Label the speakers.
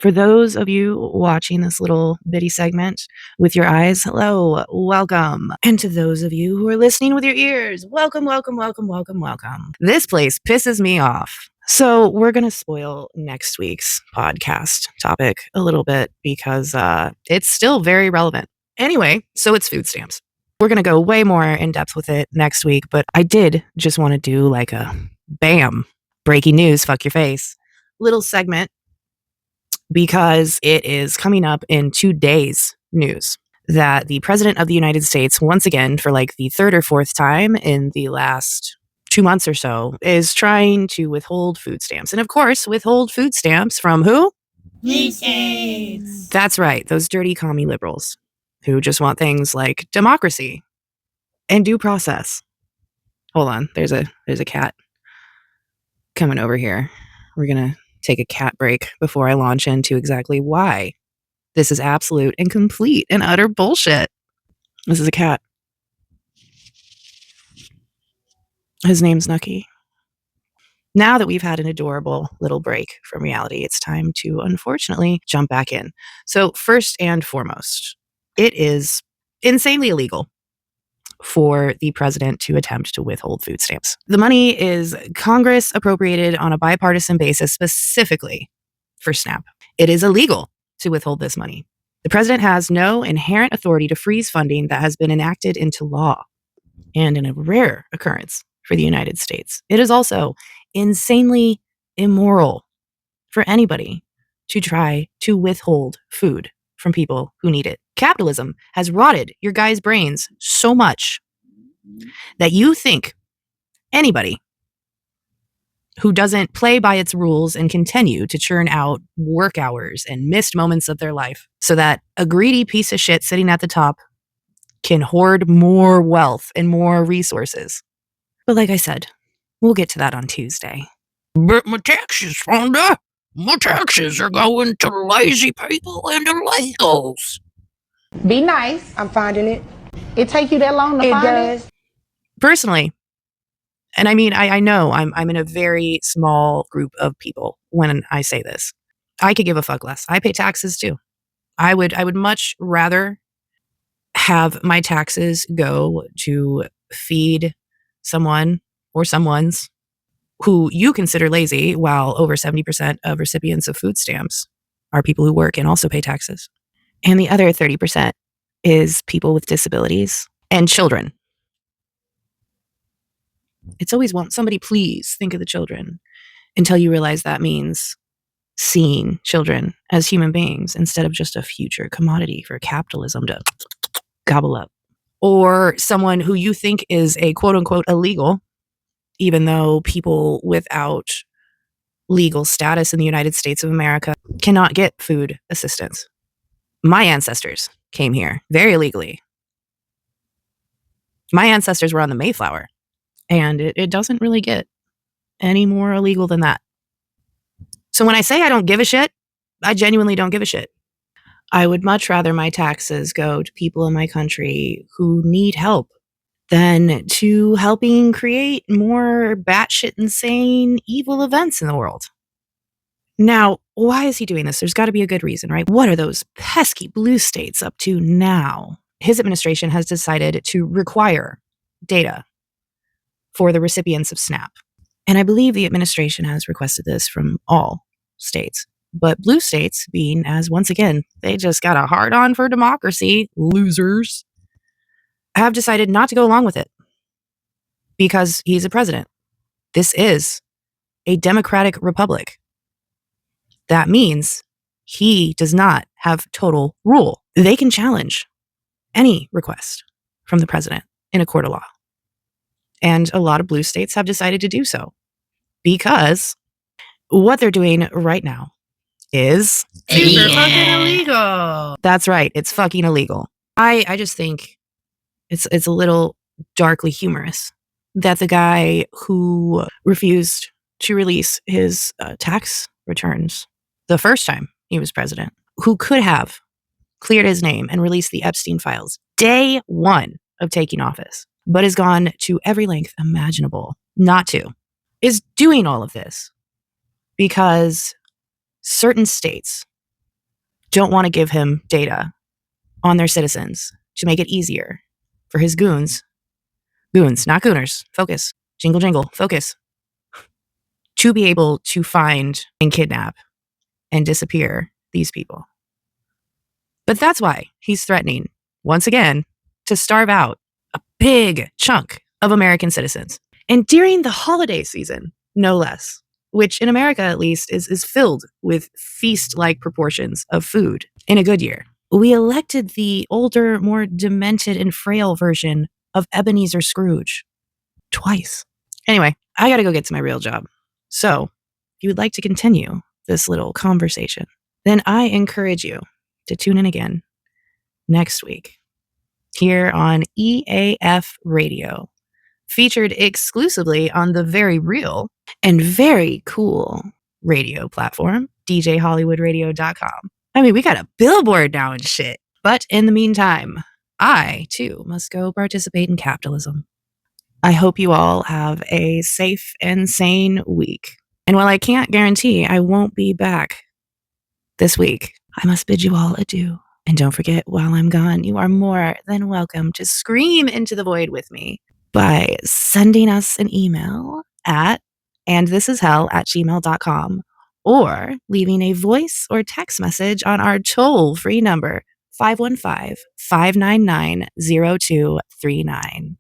Speaker 1: For those of you watching this little bitty segment with your eyes, hello, welcome. And to those of you who are listening with your ears, welcome, welcome, welcome, welcome, welcome. This place pisses me off. So we're going to spoil next week's podcast topic a little bit because it's still very relevant. Anyway, so it's food stamps. We're going to go way more in depth with it next week, but I did just want to do like a bam, breaking news, fuck your face, little segment because it is coming up in 2 days news that the President of the United States, once again, for like the third or fourth time in the last 2 months or so, is trying to withhold food stamps. And of course, withhold food stamps from who?
Speaker 2: Blue states.
Speaker 1: That's right, those dirty commie liberals who just want things like democracy and due process. Hold on, there's a cat coming over here. We're gonna take a cat break before I launch into exactly why this is absolute and complete and utter bullshit. This is a cat. His name's Nucky. Now that we've had an adorable little break from reality, it's time to unfortunately jump back in. So first and foremost, it is insanely illegal for the president to attempt to withhold food stamps. The money is Congress appropriated on a bipartisan basis specifically for SNAP. It is illegal to withhold this money. The president has no inherent authority to freeze funding that has been enacted into law, and in a rare occurrence for the United States, it is also insanely immoral for anybody to try to withhold food from people who need it. Capitalism has rotted your guys' brains so much that you think anybody who doesn't play by its rules and continue to churn out work hours and missed moments of their life so that a greedy piece of shit sitting at the top can hoard more wealth and more resources. But like I said, we'll get to that on Tuesday.
Speaker 2: But my taxes, Fonda. My taxes are going to lazy people and illegals.
Speaker 3: Be nice. I'm finding it. It take you that long to find it?
Speaker 1: Personally, and I mean, I know I'm in a very small group of people when I say this. I could give a fuck less. I pay taxes too. I would much rather have my taxes go to feed someone or someone's who you consider lazy, while over 70% of recipients of food stamps are people who work and also pay taxes. And the other 30% is people with disabilities and children. It's always somebody please think of the children until you realize that means seeing children as human beings instead of just a future commodity for capitalism to gobble up. Or someone who you think is a quote unquote illegal, even though people without legal status in the United States of America cannot get food assistance. My ancestors came here very illegally. My ancestors were on the Mayflower, and it doesn't really get any more illegal than that. So when I say I don't give a shit, I genuinely don't give a shit. I would much rather my taxes go to people in my country who need help than to helping create more batshit insane evil events in the world. Now, why is he doing this? There's got to be a good reason, right? What are those pesky blue states up to now? His administration has decided to require data for the recipients of SNAP. And I believe the administration has requested this from all states. But blue states, being as once again, they just got a hard on for democracy, losers, have decided not to go along with it because he's a president. This is a democratic republic. That means he does not have total rule. They can challenge any request from the president in a court of law. And a lot of blue states have decided to do so because what they're doing right now is super fucking illegal. That's right. It's fucking illegal. I just think it's a little darkly humorous that the guy who refused to release his tax returns the first time he was president, who could have cleared his name and released the Epstein files day one of taking office, but has gone to every length imaginable not to, is doing all of this because certain states don't want to give him data on their citizens to make it easier for his goons, not gooners, focus, jingle, jingle, focus, to be able to find and kidnap and disappear these people. But that's why he's threatening, once again, to starve out a big chunk of American citizens. And during the holiday season, no less, which in America at least is filled with feast-like proportions of food in a good year, we elected the older, more demented and frail version of Ebenezer Scrooge twice. Anyway, I gotta go get to my real job. So, if you would like to continue this little conversation, then I encourage you to tune in again next week here on EAF Radio, featured exclusively on the very real and very cool radio platform, djhollywoodradio.com. I mean, we got a billboard now and shit. But in the meantime, I, too, must go participate in capitalism. I hope you all have a safe and sane week. And while I can't guarantee I won't be back this week, I must bid you all adieu. And don't forget, while I'm gone, you are more than welcome to scream into the void with me by sending us an email at andthisishell@gmail.com or leaving a voice or text message on our toll-free number, 515-599-0239.